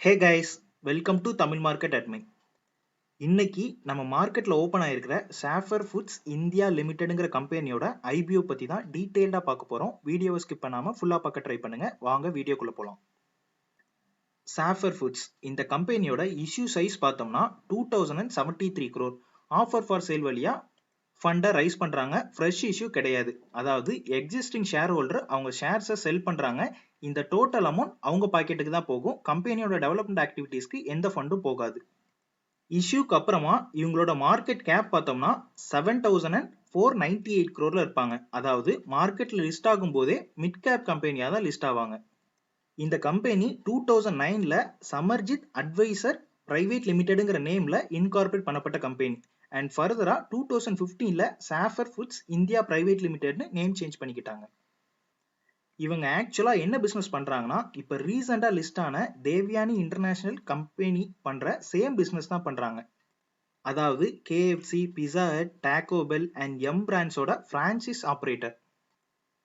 Hey guys, welcome to Tamil market admin. இன்னைக்கு நம்ம மார்க்கெட்ல ஓப்பன் ஆயிருக்கிற சாஃபர் ஃபுட்ஸ் இந்தியா லிமிடெட்ங்கிற கம்பெனியோட ஐபிஓ பத்தி தான் டீடைல்டா பார்க்க போறோம். வீடியோவை ஸ்கிப் பண்ணாம ஃபுல்லா பார்க்க ட்ரை பண்ணுங்க. வாங்க வீடியோக்குள்ள போலாம். சாஃபர் ஃபுட்ஸ் இந்த கம்பெனியோட இஷ்யூ சைஸ் பார்த்தோம்னா 2073 crore. ஆஃபர் ஃபார் சேல் வழியா ஃபண்டை ரைஸ் பண்றாங்க. ஃப்ரெஷ் இஷ்யூ கிடையாது. அதாவது எக்ஸிஸ்டிங் ஷேர் ஹோல்டர் அவங்க ஷேர்ஸை செல் பண்றாங்க. இந்த டோட்டல் அமௌண்ட் அவங்க பாக்கெட்டுக்கு தான் போகும். கம்பெனியோட டெவலப்மெண்ட் ஆக்டிவிட்டீஸ்க்கு எந்த ஃபண்டும் போகாது. இஷ்யூக்கு அப்புறமா இவங்களோட மார்க்கெட் கேப் பார்த்தோம்னா 7498 crore இருப்பாங்க. அதாவது மார்க்கெட்ல லிஸ்ட் ஆகும் போதே மிட் கேப் கம்பெனியா தான் லிஸ்ட் ஆவாங்க. இந்த கம்பெனி 2009ல சமர்ஜித் அட்வைசர் பிரைவேட் லிமிடெட்ங்கிற நேம்ல இன்கார்பரேட் பண்ணப்பட்ட கம்பெனி. அண்ட் ஃபர்தரா 2015ல சாஃபர் ஃபுட்ஸ் இந்தியா பிரைவேட் லிமிடெட்னு நேம் சேஞ்ச் பண்ணிக்கிட்டாங்க. இவங்க ஆக்சுவலா என்ன பிசினஸ் பண்றாங்கன்னா, இப்ப ரீசெண்டா லிஸ்ட் ஆன தேவ்யானி இன்டர்நேஷனல் கம்பெனி பண்ற சேம் பிசினஸ் தான் பண்றாங்க. அதாவது KFC, Pizza Hut, Taco Bell and எம் பிராண்ட்ஸோட பிரான்சைஸ் ஆபரேட்டர்.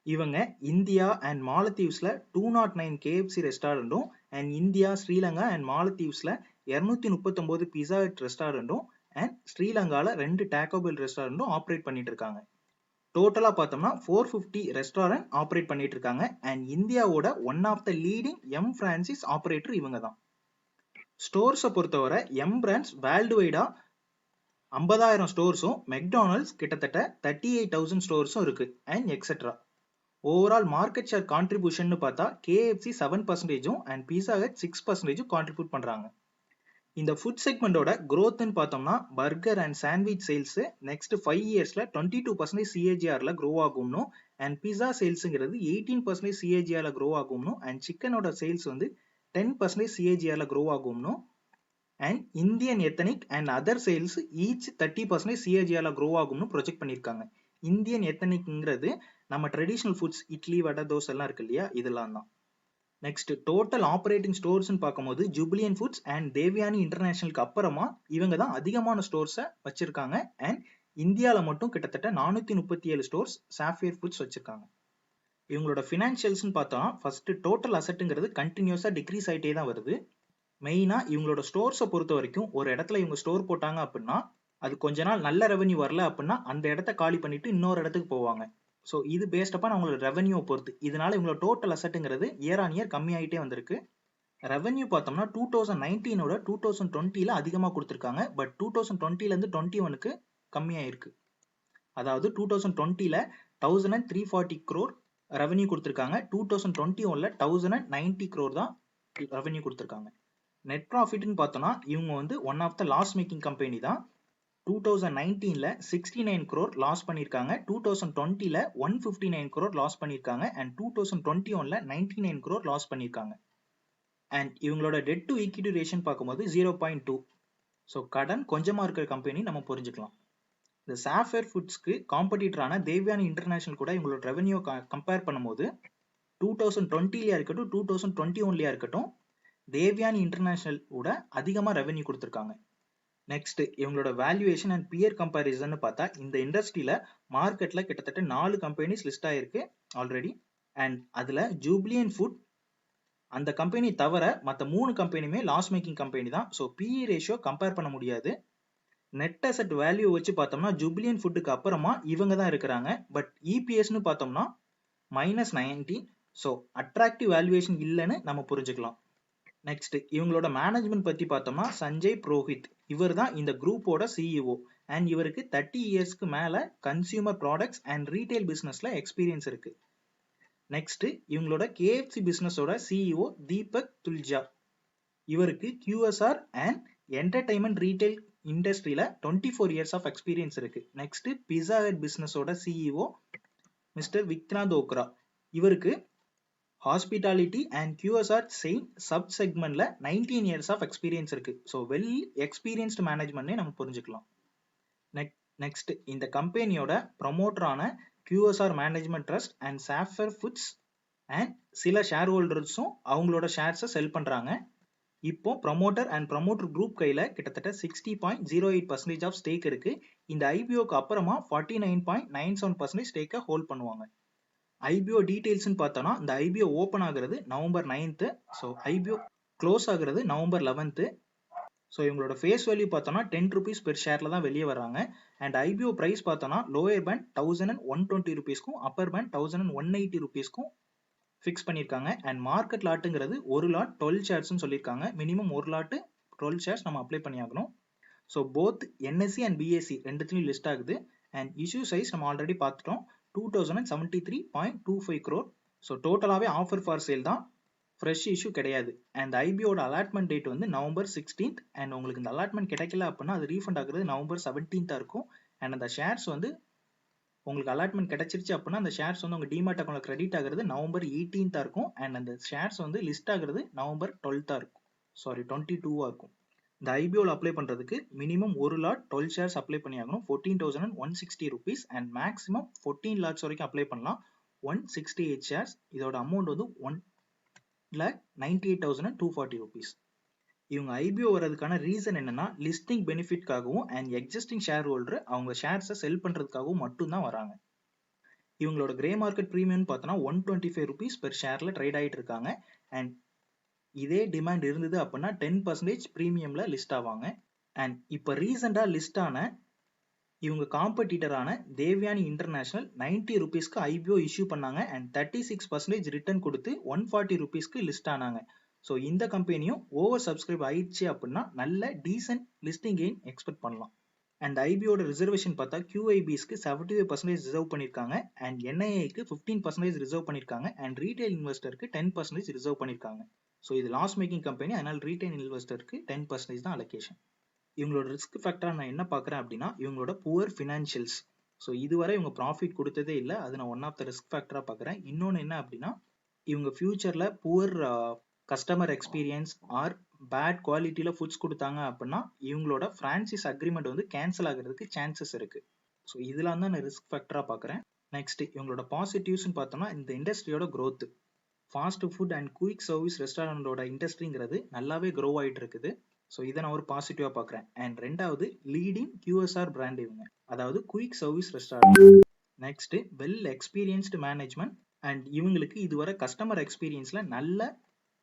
இவங்க இந்தியா அண்ட் மாலத்தீவ்ஸ்ல 209 கேஎஃப்சி ரெஸ்டாரண்ட்டும் அண்ட் இந்தியா, ஸ்ரீலங்கா அண்ட் மாலத்தீவ்ஸ்ல 239 பிஸா ஹட் ரெஸ்டாரண்ட்டும் அண்ட் ஸ்ரீலங்கால 2 டாகோ பெல் ரெஸ்டாரண்ட்டும் ஆப்ரேட் பண்ணிட்டு இருக்காங்க. டோட்டலா பார்த்தோம்னா 450 ரெஸ்டாரண்ட் ஆப்ரேட் பண்ணிட்டு இருக்காங்க. அண்ட் இந்தியாவோட one of the leading M franchise operator இவங்க தான். ஸ்டோர்ஸை பொறுத்தவரை எம் பிராண்ட்ஸ் வேர்ல்டு வைடா 50,000 ஸ்டோர்ஸும், மெக்டானல்ட்ஸ் கிட்டத்தட்ட 38,000 ஸ்டோர்ஸும் இருக்கு and etcetera. Overall market share contribution பார்த்தா கேஎஃப்சி 7%ம் அண்ட் பிஸா ஹட் 6%ம் கான்ட்ரிபியூட் பண்றாங்க. இந்த ஃபுட் செக்மெண்டோட growthன்னு பார்த்தோம்னா burger and sandwich sales next 5 இயர்ஸ்ல 22% சிஏஜிஆர்ல க்ரோ ஆகும்னு அண்ட் பிஸா சேல்ஸ்ங்கிறது 18% சிஏஜிஆர்ல க்ரோ ஆகும்னு அண்ட் சிக்கனோட சேல்ஸ் வந்து 10% சிஏஜிஆர்ல க்ரோ ஆகும்னு and Indian ethnic and other sales each 30% சிஏஜிஆர்ல க்ரோ ஆகும்னு ப்ரொஜெக்ட் பண்ணியிருக்காங்க. இந்தியன் எத்தனிக்ங்கிறது நம்ம ட்ரெடிஷனல் ஃபுட்ஸ், இட்லி, வடை, தோசை எல்லாம் இருக்கு இல்லையா, இதெல்லாம் தான். நெக்ஸ்ட் டோட்டல் ஆப்ரேட்டிங் ஸ்டோர்ஸ்னு பார்க்கும்போது ஜூபிலியன் ஃபுட்ஸ் அண்ட் தேவ்யானி இன்டர்நேஷனலுக்கு அப்புறமா இவங்க தான் அதிகமான ஸ்டோர்ஸை வச்சிருக்காங்க. அண்ட் இந்தியாவில் மட்டும் கிட்டத்தட்ட 437 ஸ்டோர்ஸ் சாஃபியர் ஃபுட்ஸ் வச்சிருக்காங்க. இவங்களோட ஃபினான்ஷியல்ஸ்னு பார்த்தோம்னா ஃபர்ஸ்ட் டோட்டல் அசெட்டுங்கிறது கண்டினியூஸா டிக்ரீஸ் ஆகிட்டே தான் வருது. மெயினா இவங்களோட ஸ்டோர்ஸை பொறுத்த வரைக்கும் ஒரு இடத்துல இவங்க ஸ்டோர் போட்டாங்க அப்படின்னா அது கொஞ்ச நாள் நல்ல ரெவன்யூ வரல அப்படின்னா அந்த இடத்த காலி பண்ணிட்டு இன்னொரு இடத்துக்கு போவாங்க. ஸோ இது பேஸ்ட் அப்பான் அவங்களோட ரெவன்யூ பொறுத்து. இதனால இவங்களோட டோட்டல் அசெட்டுங்கிறது இயர் ஆன் இயர் கம்மியாயிட்டே வந்திருக்கு. ரெவன்யூ பார்த்தோம்னா 2019ஓட 2020ல அதிகமாக கொடுத்துருக்காங்க. பட் 2020லேருந்து 21க்கு கம்மியாயிருக்கு. அதாவது 2020ல 1340 crore ரெவன்யூ கொடுத்துருக்காங்க. 2021ல 1090 crore தான் ரெவன்யூ கொடுத்துருக்காங்க. நெட் ப்ராஃபிட்னு பார்த்தோம்னா இவங்க வந்து one of the loss making company தான். 2019ல 69 crore லாஸ் பண்ணியிருக்காங்க. 2020ல 159 crore லாஸ் பண்ணியிருக்காங்க. அண்ட் 2021ல 99 crore லாஸ் பண்ணியிருக்காங்க. அண்ட் இவங்களோட டெட் டு ஈக்விட்டி ரேஷன் பார்க்கும்போது 0.2. ஸோ கடன் கொஞ்சமா இருக்கிற கம்பெனி நம்ம புரிஞ்சுக்கலாம். இந்த சாஃபர் ஃபுட்ஸ்க்கு காம்படிட்டரான தேவ்யானி இன்டர்நேஷனல் கூட இவங்களோட ரெவன்யூ கம்பேர் பண்ணும்போது 2020லயா இருக்கட்டும் 2021லயா இருக்கட்டும் தேவ்யானி இன்டர்நேஷனல் கூட அதிகமாக ரெவன்யூ கொடுத்துருக்காங்க. நெக்ஸ்ட் இவங்களோட வேல்யூவேஷன் அண்ட் பியர் கம்பேரிசன் பார்த்தா இந்த இண்டஸ்ட்ரியில மார்க்கெட்ல கிட்டத்தட்ட 4 கம்பெனிஸ் லிஸ்ட் ஆயிருக்கு ஆல்ரெடி. அண்ட் அதுல ஜூபிலியன் ஃபுட் அந்த கம்பெனி தவிர மற்ற 3 கம்பெனியுமே லாஸ் மேக்கிங் கம்பெனி தான். ஸோ பிஇ ரேஷியோ கம்பேர் பண்ண முடியாது. நெட் அசெட் வேல்யூ வச்சு பார்த்தோம்னா ஜூபிலியன் ஃபுட்டுக்கு அப்புறமா இவங்க தான் இருக்கிறாங்க. பட் இபிஎஸ்னு பார்த்தோம்னா -19. ஸோ அட்ராக்டிவ் வேல்யூவேஷன் இல்லைன்னு நம்ம புரிஞ்சுக்கலாம். நெக்ஸ்ட் இவங்களோட மேனேஜ்மெண்ட் பத்தி பார்த்தோம்னா சஞ்சய் புரோஹித் இவர் தான் இந்த குரூப்போட சிஇஓ. அண்ட் இவருக்கு 30 இயர்ஸ்க்கு மேல கன்சியூமர் ப்ராடக்ட்ஸ் அண்ட் ரீட்டைல் பிசினஸ்ல எக்ஸ்பீரியன்ஸ் இருக்கு. நெக்ஸ்ட் இவங்களோட கேஎஃப்சி பிசினஸோட சிஇஓ தீபக் துல்ஜா. இவருக்கு QSR அண்ட் என்டர்டைன்மெண்ட் ரீட்டைல் இண்டஸ்ட்ரியில 24 இயர்ஸ் ஆஃப் எக்ஸ்பீரியன்ஸ் இருக்கு. நெக்ஸ்ட் பிஸா ஹட் பிசினஸோட சிஇஓ மிஸ்டர் விக்ராந்த் ஓக்ரா. இவருக்கு hospitality and QSR chain sub செக்மெண்ட்ல 19 இயர்ஸ் ஆஃப் எக்ஸ்பீரியன்ஸ் இருக்கு. ஸோ வெல் எக்ஸ்பீரியன்ஸ்டு மேனேஜ்மெண்ட்னே நம்ம புரிஞ்சுக்கலாம். நெக்ஸ்ட் இந்த கம்பெனியோட ப்ரொமோட்டரான QSR management trust and Sapphire Foods and சில ஷேர் ஹோல்டர்ஸும் அவங்களோட ஷேர்ஸை செல் பண்றாங்க. இப்போ ப்ரொமோட்டர் அண்ட் ப்ரொமோட்டர் குரூப் கையில கிட்டத்தட்ட 60.08% ஆஃப் ஸ்டேக் இருக்கு. இந்த ஐபிஓக்கு அப்புறமா 49.97% ஸ்டேக்கை ஹோல்ட் பண்ணுவாங்க. ஐபிஓ டீடைல்ஸ்னு பார்த்தோம்னா இந்த ஐபிஓ ஓப்பன் ஆகுறது November 9th. So IPO close ஆகுறது நவம்பர் 11th. ஸோ இவங்களோட ஃபேஸ் வேல்யூ பார்த்தோம்னா 10 rupees பெர் ஷேர்ல தான் வெளியே வராங்க. அண்ட் ஐபிஓ பிரைஸ் பார்த்தோம்னா லோயர் பேண்ட் 1120 rupeesக்கும் அப்பர் பேண்ட் 1180 rupeesக்கும் ஃபிக்ஸ் பண்ணியிருக்காங்க. அண்ட் மார்க்கெட் லாட்டுங்கிறது ஒரு லாட் 12 ஷேர்ஸ்னு சொல்லியிருக்காங்க. மினிமம் ஒரு லாட்டு 12 ஷேர்ஸ் நம்ம அப்ளை பண்ணி ஆகணும். So both NSC and BSC ரெண்டுத்துலையும் லிஸ்ட் ஆகுது. அண்ட் இஷ்யூ சைஸ் நம்ம ஆல்ரெடி பார்த்துட்டோம், 2073.25 crore. ஸோ டோட்டலாகவே ஆஃபர் ஃபார் சேல் தான், ஃப்ரெஷ் இஷ்யூ கிடையாது. அண்ட் ஐபிஓட அலாட்மெண்ட் டேட் வந்து நவம்பர் 16th. அண்ட் உங்களுக்கு இந்த அலாட்மெண்ட் கிடைக்கல அப்படின்னா அது ரீஃபண்ட் ஆகுறது நவம்பர் 17th இருக்கும். அண்ட் அந்த ஷேர்ஸ் வந்து உங்களுக்கு அலாட்மெண்ட் கிடைச்சிருச்சு அப்படின்னா அந்த ஷேர்ஸ் வந்து உங்கள் டிமேட் அக்கௌண்ட்ல கிரெடிட் ஆகுறது நவம்பர் 18th இருக்கும். அண்ட் அந்த ஷேர்ஸ் வந்து லிஸ்ட் ஆகுறது நவம்பர் 12th இருக்கும், 22 இருக்கும். இந்த ஐபிஓல அப்ளை பண்றதுக்கு மினிமம் ஒரு லாட் 12 ஷேர்ஸ் அப்ளை பண்ணி ஆகணும், 14,160 rupees. அண்ட் மேக்ஸிமம் 14 லாட்ஸ் வரைக்கும் அப்ளை பண்ணலாம், 168 ஷேர்ஸ். இதோட அமௌண்ட் வந்து 1,98,240 rupees. இவங்க ஐபிஓ வர்றதுக்கான ரீசன் என்னன்னா லிஸ்டிங் பெனிஃபிட்காகவும் அண்ட் எக்ஸிஸ்டிங் ஷேர் ஹோல்டர் அவங்க ஷேர்ஸை செல் பண்றதுக்காகவும் மட்டும்தான் வராங்க. இவங்களோட கிரே மார்க்கெட் ப்ரீமியம் பார்த்தோன்னா 125 rupees பெர் ஷேர்ல ட்ரேட் ஆகிட்டு இருக்காங்க. அண்ட் இதே டிமாண்ட் இருந்தது அப்படின்னா 10% ப்ரீமியம்ல லிஸ்ட் ஆவாங்க. அண்ட் இப்போ ரீசெண்டாக லிஸ்ட் ஆன இவங்க காம்படிட்டரான தேவ்யானி இன்டர்நேஷனல் 90 rupeesக்கு ஐபிஓ இஷ்யூ பண்ணாங்க. அண்ட் 36% ரிட்டர்ன் கொடுத்து 140 rupeesக்கு லிஸ்ட் ஆனாங்க. ஸோ இந்த கம்பெனியும் ஓவர் சப்ஸ்கிரைப் ஆயிடுச்சு அப்படின்னா நல்ல டீசென்ட் லிஸ்டிங் கெயின் எக்ஸ்பெக்ட் பண்ணலாம். அண்ட் ஐபிஓட ரிசர்வேஷன் பார்த்தா QIBஸ்க்கு 75% ரிசர்வ் பண்ணியிருக்காங்க. அண்ட் NIIக்கு 15% ரிசர்வ் பண்ணியிருக்காங்க. அண்ட் ரீட்டைல் இன்வெஸ்டருக்கு 10% ரிசர்வ் பண்ணியிருக்காங்க. ஸோ இது லாஸ் மேக்கிங் கம்பெனி, அதனால் ரீட்டைல் இன்வெஸ்டருக்கு 10% தான் அலோகேஷன். இவங்களோட ரிஸ்க் ஃபேக்டராக நான் என்ன பார்க்குறேன் அப்படின்னா இவங்களோட புவர் ஃபினான்ஷியல்ஸ். ஸோ இதுவரை இவங்க ப்ராஃபிட் கொடுத்ததே இல்லை, அது நான் ஒன் ஆஃப் த ரிஸ்க் ஃபேக்டராக பார்க்குறேன். இன்னொன்று என்ன அப்படின்னா இவங்க ஃபியூச்சரில் poor customer experience or bad குவாலிட்டியில் ஃபுட்ஸ் கொடுத்தாங்க அப்படின்னா இவங்களோட ஃப்ரான்சைஸ் அக்ரிமெண்ட் வந்து கேன்சல் ஆகிறதுக்கு சான்சஸ் இருக்குது. ஸோ இதெல்லாம் தான் நான் ரிஸ்க் ஃபேக்டராக பார்க்குறேன். நெக்ஸ்ட் இவங்களோட பாசிட்டிவ்ஸ்ன்னு பார்த்தோம்னா இந்த இண்டஸ்ட்ரியோட growth, fast food and quick service ரெஸ்டாரண்டோட இண்டஸ்ட்ரிங்கிறது நல்லாவே க்ரோ ஆகிட்டு இருக்குது. ஸோ இதை நான் ஒரு பாசிட்டிவாக பார்க்குறேன். அண்ட் ரெண்டாவது லீடிங் QSR பிராண்ட் இவங்க, அதாவது quick service restaurant. Next well experienced management. And இவங்களுக்கு இதுவரை கஸ்டமர் எக்ஸ்பீரியன்ஸில் நல்ல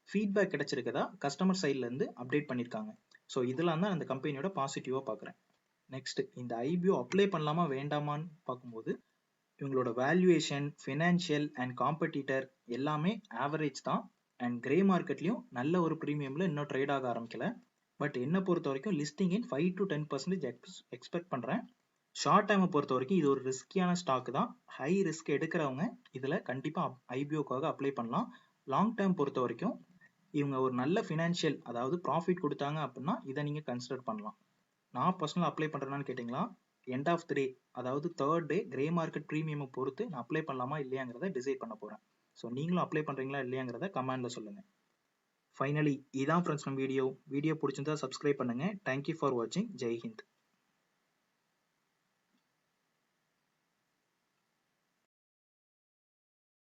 ஃபீட்பேக் கிடைச்சிருக்கதா கஸ்டமர் சைட்லேருந்து அப்டேட் பண்ணியிருக்காங்க. ஸோ இதெல்லாம் தான் அந்த கம்பெனியோட பாசிட்டிவாக பார்க்குறேன். நெக்ஸ்ட் இந்த ஐபிஓ அப்ளை பண்ணலாமா வேண்டாமான்னு பார்க்கும்போது இவங்களோட வேல்யூவேஷன், ஃபினான்ஷியல் அண்ட் காம்படிட்டர் எல்லாமே ஆவரேஜ் தான். அண்ட் கிரே மார்க்கெட்லையும் நல்ல ஒரு ப்ரீமியமில் இன்னும் ட்ரேட் ஆக ஆரம்பிக்கல. பட் என்னை பொறுத்த வரைக்கும் லிஸ்டிங் இன் 5 to 10% எக்ஸ்பெக்ட் பண்ணுறேன். ஷார்ட் டைமை பொறுத்த வரைக்கும் இது ஒரு ரிஸ்கியான ஸ்டாக் தான். ஹை ரிஸ்க் எடுக்கிறவங்க இதில் கண்டிப்பாக ஐபிஓக்காக அப்ளை பண்ணலாம். லாங் டேர்ம் பொறுத்த வரைக்கும் இவங்க ஒரு நல்ல ஃபினான்ஷியல், அதாவது ப்ராஃபிட் கொடுத்தாங்க அப்படின்னா இதை நீங்கள் கன்சிடர் பண்ணலாம். நான் பர்சனலாக அப்ளை பண்ணுறேன்னு கேட்டிங்களா, எண்ட் ஆஃப் த டே, அதாவது 3rd day கிரே மார்க்கெட் ப்ரீமியமை பொறுத்து நான் அப்ளை பண்ணலாமா இல்லையாங்கிறத டிசைட் பண்ண போகிறேன். ஸோ நீங்களும் அப்ளை பண்ணுறீங்களா இல்லையாங்கிறத கமெண்டில் சொல்லுங்கள். ஃபைனலி இதான் ஃப்ரெண்ட்ஸ் நம்ம வீடியோ பிடிச்சிருந்தா சப்ஸ்கிரைப் பண்ணுங்கள். தேங்க்யூ ஃபார் வாட்சிங். ஜெய் ஹிந்த்.